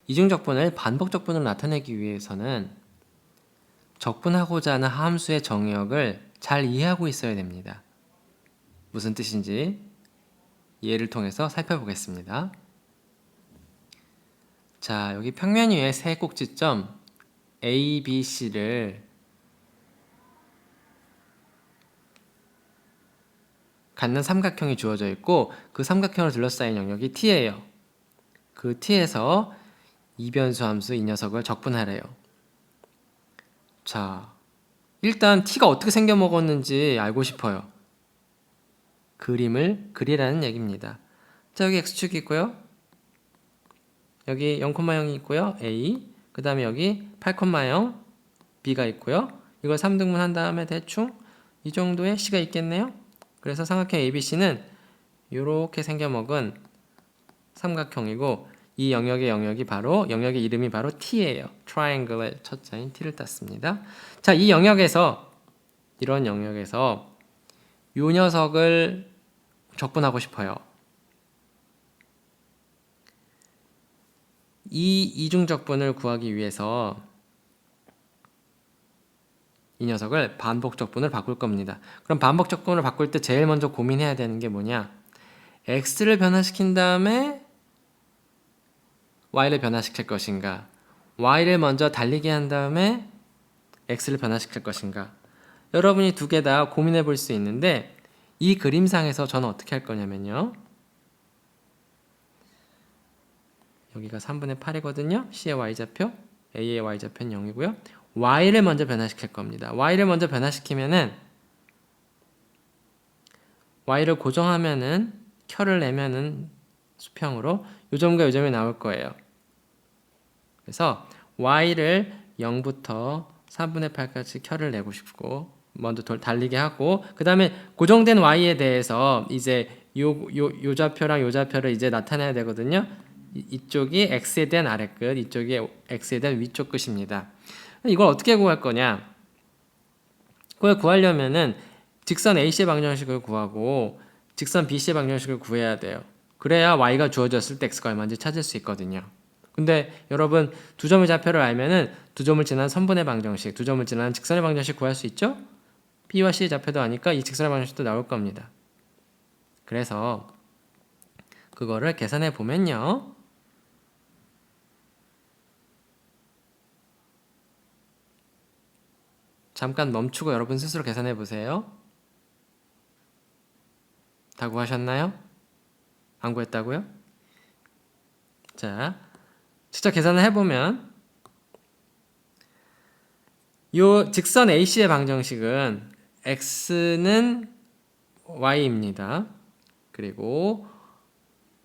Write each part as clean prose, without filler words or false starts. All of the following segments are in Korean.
이중적분을 반복적분으로 나타내기 위해서는 적분하고자 하는 함수의 정의역을 잘 이해하고 있어야 됩니다. 무슨 뜻인지 예를 통해서 살펴보겠습니다. 자, 여기 평면 위에 세 꼭지점 A, B, C를 갖는 삼각형이 주어져 있고 그 삼각형을 둘러싸인 영역이 T예요. 그 T에서 이변수 함수 이 녀석을 적분하래요. 자, 일단 T가 어떻게 생겨 먹었는지 알고 싶어요. 그림을 그리라는 얘기입니다. 자, 여기 X축이 있고요. 여기 0,0이 있고요. A. 그 다음에 여기 8,0 B가 있고요. 이걸 3등분 한 다음에 대충 이 정도의 C가 있겠네요. 그래서 삼각형 ABC는 이렇게 생겨먹은 삼각형이고 이 영역의 이름이 바로 T예요. 트라이앵글의 첫 자인 T를 땄습니다. 자, 이런 영역에서 이 녀석을 적분하고 싶어요. 이 이중적분을 구하기 위해서 이 녀석을 반복적분을 바꿀 겁니다. 그럼 반복적분을 바꿀 때 제일 먼저 고민해야 되는 게 뭐냐? x를 변화시킨 다음에 y를 변화시킬 것인가? y를 먼저 달리게 한 다음에 x를 변화시킬 것인가? 여러분이 두 개 다 고민해 볼 수 있는데 이 그림상에서 저는 어떻게 할 거냐면요. 여기가 3분의 8이거든요. c의 y좌표, a의 y좌표는 0이고요. y를 먼저 변화시킬 겁니다. y를 먼저 변화시키면은 y를 고정하면은 켜를 내면은 수평으로 요 점과 요 점이 나올 거예요. 그래서 y를 0부터 3분의 8까지 켜를 내고 싶고 먼저 달리게 하고 그 다음에 고정된 y에 대해서 이제 요 좌표랑 요 좌표를 이제 나타내야 되거든요. 이쪽이 x에 대한 아래끝, 이쪽이 x에 대한 위쪽 끝입니다. 이걸 어떻게 구할 거냐? 그걸 구하려면은 직선 AC의 방정식을 구하고 직선 BC의 방정식을 구해야 돼요. 그래야 y가 주어졌을 때 x가 얼마인지 찾을 수 있거든요. 근데 여러분 두 점의 좌표를 알면은 두 점을 지난 선분의 방정식, 두 점을 지난 직선의 방정식 구할 수 있죠? B와 C의 좌표도 아니까 이 직선의 방정식도 나올 겁니다. 그래서 그거를 계산해 보면요. 잠깐 멈추고 여러분 스스로 계산해 보세요. 다 구하셨나요? 안 구했다고요? 자, 직접 계산을 해보면 요 직선 AC의 방정식은 x는 y입니다. 그리고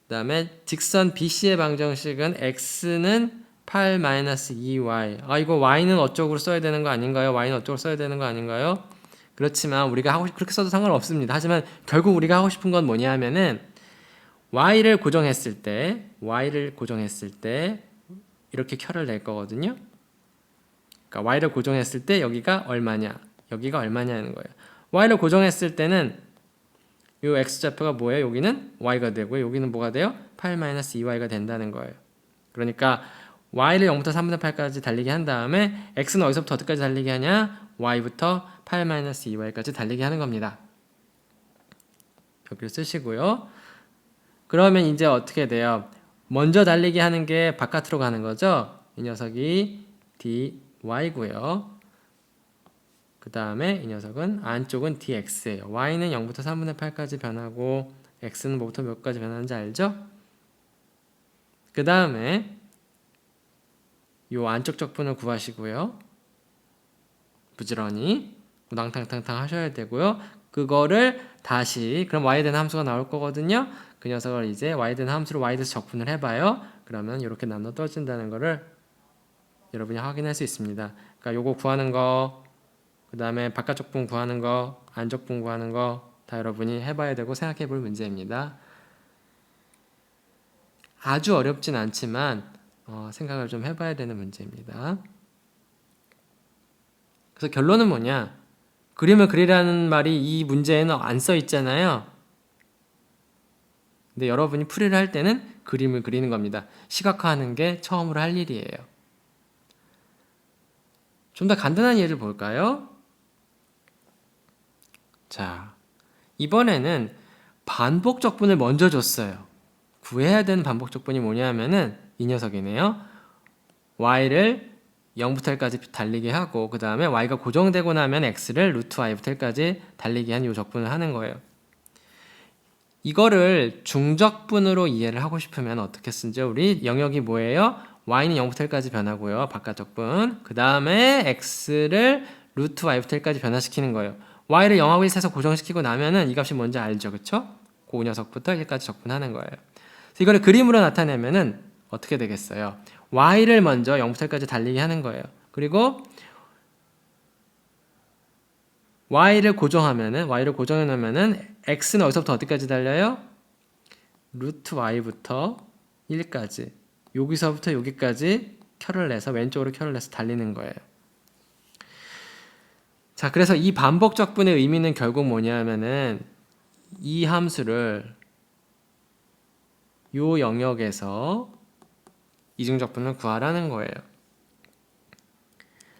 그 다음에 직선 BC의 방정식은 x는 8-2y. 이거 y는 어쪽으로 써야 되는 거 아닌가요? y는 어쪽으로 써야 되는 거 아닌가요? 그렇지만 우리가 그렇게 써도 상관없습니다. 하지만 결국 우리가 하고 싶은 건 뭐냐 하면은 y를 고정했을 때 이렇게 켜를 낼 거거든요. 그러니까 y를 고정했을 때 여기가 얼마냐 하는 거예요. y를 고정했을 때는 이 x좌표가 뭐예요? 여기는 y가 되고요. 여기는 뭐가 돼요? 8-2y가 된다는 거예요. 그러니까 y를 0부터 3분의 8까지 달리게 한 다음에 x는 어디서부터 어디까지 달리게 하냐? y부터 8-2y까지 달리게 하는 겁니다. 여기를 쓰시고요. 그러면 이제 어떻게 돼요? 먼저 달리게 하는 게 바깥으로 가는 거죠. 이 녀석이 dy고요. 그 다음에 이 녀석은 안쪽은 dx예요. y는 0부터 3분의 8까지 변하고 x는 뭐부터 몇까지 변하는지 알죠? 그 다음에 이 안쪽 적분을 구하시고요. 부지런히 우당탕탕탕 하셔야 되고요. 그거를 다시 그럼 y에 대한 함수가 나올 거거든요. 그 녀석을 이제 y에 대한 함수로 y에 대해서 적분을 해봐요. 그러면 이렇게 나눠 떨어진다는 거를 여러분이 확인할 수 있습니다. 그러니까 요거 구하는 거, 그 다음에 바깥쪽 분 구하는 거, 안쪽 분 구하는 거 다 여러분이 해봐야 되고 생각해 볼 문제입니다. 아주 어렵진 않지만 생각을 좀 해봐야 되는 문제입니다. 그래서 결론은 뭐냐? 그림을 그리라는 말이 이 문제에는 안 써 있잖아요. 근데 여러분이 풀이를 할 때는 그림을 그리는 겁니다. 시각화하는 게 처음으로 할 일이에요. 좀 더 간단한 예를 볼까요? 자, 이번에는 반복적분을 먼저 줬어요. 구해야 되는 반복적분이 뭐냐면은 이 녀석이네요. y를 0부터 1까지 달리게 하고 그 다음에 y가 고정되고 나면 x를 루트 y부터 1까지 달리게 한 이 적분을 하는 거예요. 이거를 중적분으로 이해를 하고 싶으면 어떻게 쓰죠? 우리 영역이 뭐예요? y는 0부터 1까지 변하고요. 바깥적분. 그 다음에 x를 루트 y부터 1까지 변화시키는 거예요. y를 0하고 1 세서 고정시키고 나면은 이 값이 뭔지 알죠? 그쵸? 그 녀석부터 1까지 적분하는 거예요. 그래서 이거를 그림으로 나타내면은 어떻게 되겠어요? y를 먼저 0부터 1까지 달리게 하는 거예요. 그리고 y를 고정해 놓으면은 x는 어디서부터 어디까지 달려요? 루트 y부터 1까지. 여기서부터 여기까지 켜를 내서 왼쪽으로 켜를 내서 달리는 거예요. 자, 그래서 이 반복적분의 의미는 결국 뭐냐면은 이 함수를 요 영역에서 이중적분을 구하라는 거예요.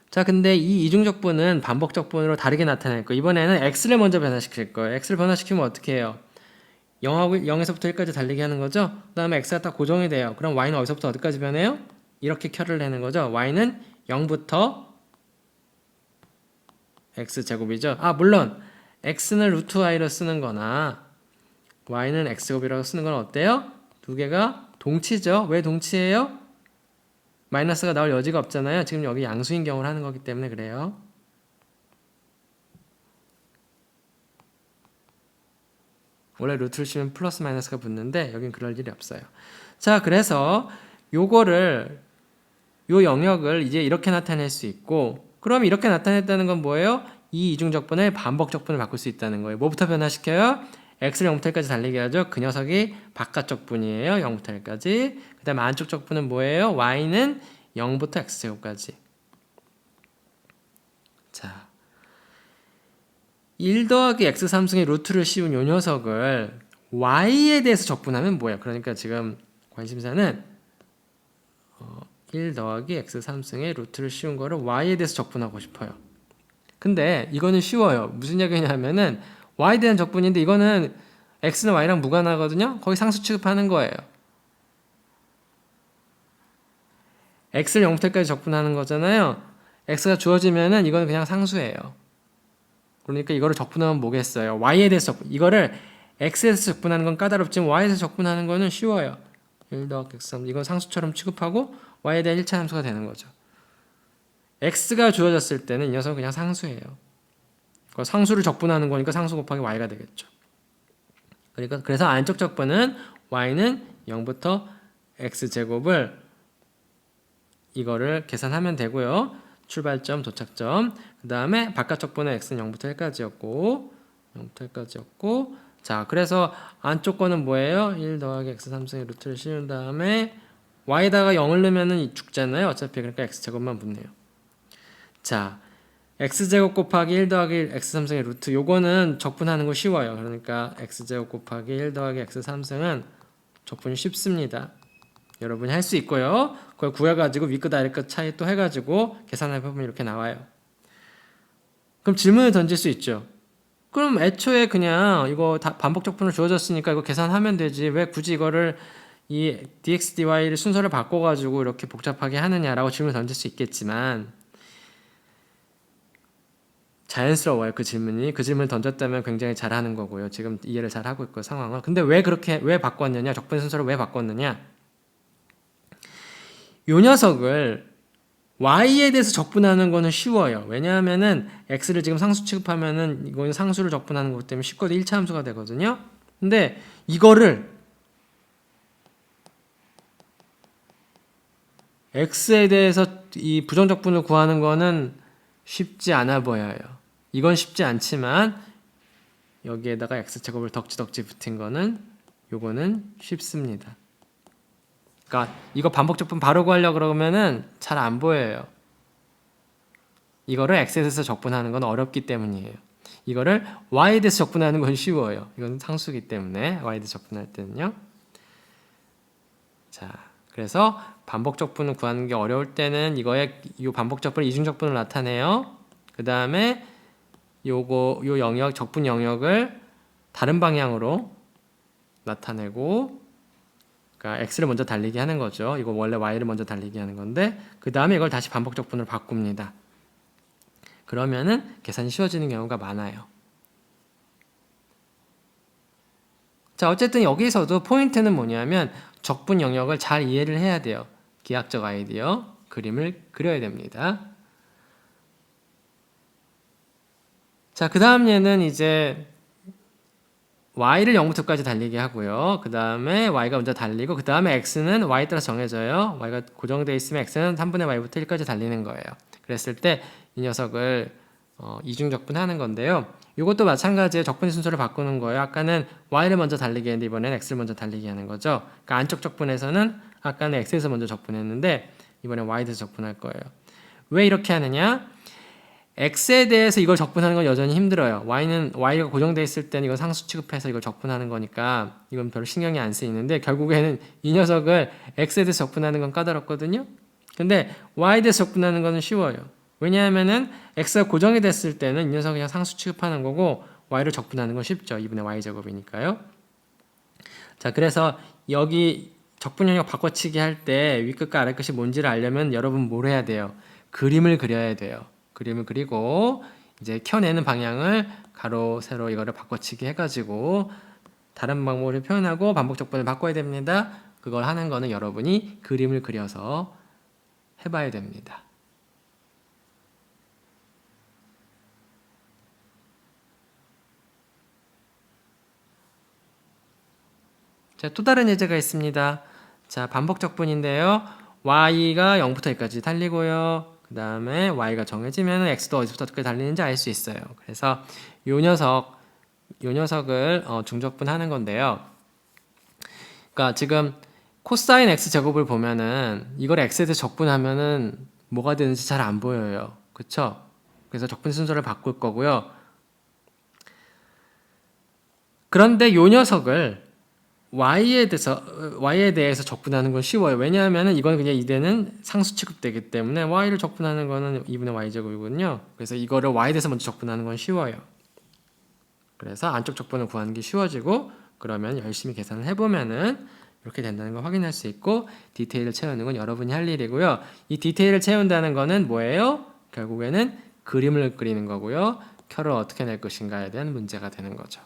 자, 근데 이 이중적분은 반복적분으로 다르게 나타낼 거예요. 이번에는 x를 먼저 변화시킬 거예요. x를 변화시키면 어떻게 해요? 0에서부터 1까지 달리게 하는 거죠? 그 다음에 x가 딱 고정이 돼요. 그럼 y는 어디서부터 어디까지 변해요? 이렇게 켜를 내는 거죠. y는 0부터 x제곱이죠. 아, 물론 x는 루트 y로 쓰는 거나 y는 x제곱이라고 쓰는 건 어때요? 두 개가 동치죠. 왜 동치예요? 마이너스가 나올 여지가 없잖아요. 지금 여기 양수인 경우를 하는 거기 때문에 그래요. 원래 루트를 치면 플러스 마이너스가 붙는데 여긴 그럴 일이 없어요. 자, 그래서 요거를 요 영역을 이제 이렇게 나타낼 수 있고, 그럼 이렇게 나타냈다는 건 뭐예요? 이 이중적분을 반복적분을 바꿀 수 있다는 거예요. 뭐부터 변화시켜요? x를 0부터 1까지 달리게 하죠. 그 녀석이 바깥적분이에요. 0부터 1까지. 그 다음에 안쪽 적분은 뭐예요? y는 0부터 x제곱까지. 자, 1 더하기 x 3승의 루트를 씌운 요 녀석을 y에 대해서 적분하면 뭐예요? 그러니까 지금 관심사는 1 더하기 x 3승의 루트를 씌운 거를 y에 대해서 적분하고 싶어요. 근데 이거는 쉬워요. 무슨 얘기냐면은 y에 대한 적분인데 이거는 x는 y랑 무관하거든요. 거기 상수 취급하는 거예요. x를 0부터까지 적분하는 거잖아요. x가 주어지면은 이거는 그냥 상수예요. 그러니까 이거를 적분하면 뭐겠어요? y에 대해서 적분. 이거를 x에서 적분하는 건 까다롭지만 y에서 적분하는 거는 쉬워요. 1 더하기 x 3. 이건 상수처럼 취급하고 y에 대한 1차 함수가 되는 거죠. x가 주어졌을 때는 이 녀석은 그냥 상수예요. 상수를 적분하는 거니까 상수 곱하기 y가 되겠죠. 그러니까 그래서 안쪽 적분은 y는 0부터 x제곱을 이거를 계산하면 되고요. 출발점, 도착점. 그 다음에 바깥 적분은 x는 0부터 1까지였고 자, 그래서 안쪽 거는 뭐예요? 1 더하기 x 3승의 루트를 씌운 다음에 y에다가 0을 넣으면 죽잖아요. 어차피 그러니까 x제곱만 붙네요. 자, x제곱 곱하기 1 더하기 x 3승의 루트 요거는 적분하는 거 쉬워요. 그러니까 x제곱 곱하기 1 더하기 x 3승은 적분이 쉽습니다. 여러분이 할 수 있고요. 그걸 구해가지고 윗끝 아래끝 차이 또 해가지고 계산해보면 이렇게 나와요. 그럼 질문을 던질 수 있죠. 그럼 애초에 그냥 이거 다 반복 적분을 주어졌으니까 이거 계산하면 되지. 왜 굳이 이거를 이 dx, dy를 순서를 바꿔가지고 이렇게 복잡하게 하느냐라고 질문을 던질 수 있겠지만 자연스러워요. 그 질문이. 그 질문을 던졌다면 굉장히 잘하는 거고요. 지금 이해를 잘 하고 있고 상황을. 근데 왜 바꿨느냐? 적분 순서를 왜 바꿨느냐? 요 녀석을 y에 대해서 적분하는 거는 쉬워요. 왜냐하면은 x를 지금 상수 취급하면은 이거는 상수를 적분하는 거기 때문에 쉽거든 1차 함수가 되거든요. 근데 이거를 x에 대해서 이 부정적분을 구하는 거는 쉽지 않아 보여요. 이건 쉽지 않지만 여기에다가 x제곱을 덕지덕지 붙인 거는 요거는 쉽습니다. 그러니까 이거 반복적분 바로 구하려고 그러면은 잘 안 보여요. 이거를 x에 대해서 적분하는 건 어렵기 때문이에요. 이거를 y에 대해서 적분하는 건 쉬워요. 이건 상수기 때문에 y에 대해서 적분할 때는요. 자, 그래서 반복적분을 구하는 게 어려울 때는 이 반복적분 이중적분을 나타내요. 그 다음에 요 영역, 적분 영역을 다른 방향으로 나타내고, 그러니까 x를 먼저 달리게 하는 거죠. 이거 원래 y를 먼저 달리게 하는 건데, 그 다음에 이걸 다시 반복적분으로 바꿉니다. 그러면은 계산이 쉬워지는 경우가 많아요. 자, 어쨌든 여기서도 포인트는 뭐냐면 적분 영역을 잘 이해를 해야 돼요. 기하학적 아이디어, 그림을 그려야 됩니다. 자, 그 다음 얘는 이제 y를 0부터까지 달리게 하고요. 그 다음에 y가 먼저 달리고, 그 다음에 x는 y 따라 정해져요. y가 고정되어 있으면 x는 3분의 y부터 1까지 달리는 거예요. 그랬을 때 이 녀석을 이중적분하는 건데요. 이것도 마찬가지예요. 적분의 순서를 바꾸는 거예요. 아까는 y를 먼저 달리게 했는데 이번에는 x를 먼저 달리게 하는 거죠. 그러니까 안쪽 적분에서는 아까는 x에서 먼저 적분했는데 이번엔 y에서 적분할 거예요. 왜 이렇게 하느냐? x에 대해서 이걸 적분하는 건 여전히 힘들어요. y가 고정되어 있을 때는 이건 상수 취급해서 이걸 적분하는 거니까 이건 별로 신경이 안 쓰이는데, 결국에는 이 녀석을 x에 대해서 적분하는 건 까다롭거든요. 근데 y에 대해서 적분하는 거는 쉬워요. 왜냐하면은 x가 고정이 됐을 때는 이 녀석을 그냥 상수 취급하는 거고, y를 적분하는 건 쉽죠. 2분의 y제곱이니까요. 자, 그래서 여기 적분 영역 바꿔치기 할 때 윗끝과 아랫끝이 뭔지를 알려면 여러분 뭘 해야 돼요? 그림을 그려야 돼요. 그림을 그리고 이제 켜내는 방향을 가로, 세로 이거를 바꿔치기 해가지고 다른 방법을 표현하고 반복적분을 바꿔야 됩니다. 그걸 하는 거는 여러분이 그림을 그려서 해봐야 됩니다. 자, 또 다른 예제가 있습니다. 자, 반복적분인데요. y가 0부터 1까지 달리고요. 그 다음에 y가 정해지면 x도 어디서부터 어떻게 달리는지 알 수 있어요. 그래서 요 녀석을 중적분하는 건데요. 그러니까 지금 코사인 x 제곱을 보면은 이걸 x에 대해 적분하면은 뭐가 되는지 잘 안 보여요. 그쵸? 그래서 적분 순서를 바꿀 거고요. 그런데 요 녀석을 y에 대해서 적분하는 건 쉬워요. 왜냐하면 이건 그냥 이대는 상수 취급되기 때문에 y를 적분하는 거는 2분의 y제곱이거든요. 그래서 이거를 y에 대해서 먼저 적분하는 건 쉬워요. 그래서 안쪽 적분을 구하는 게 쉬워지고, 그러면 열심히 계산을 해보면은 이렇게 된다는 걸 확인할 수 있고, 디테일을 채우는 건 여러분이 할 일이고요. 이 디테일을 채운다는 거는 뭐예요? 결국에는 그림을 그리는 거고요. 켜를 어떻게 낼 것인가에 대한 문제가 되는 거죠.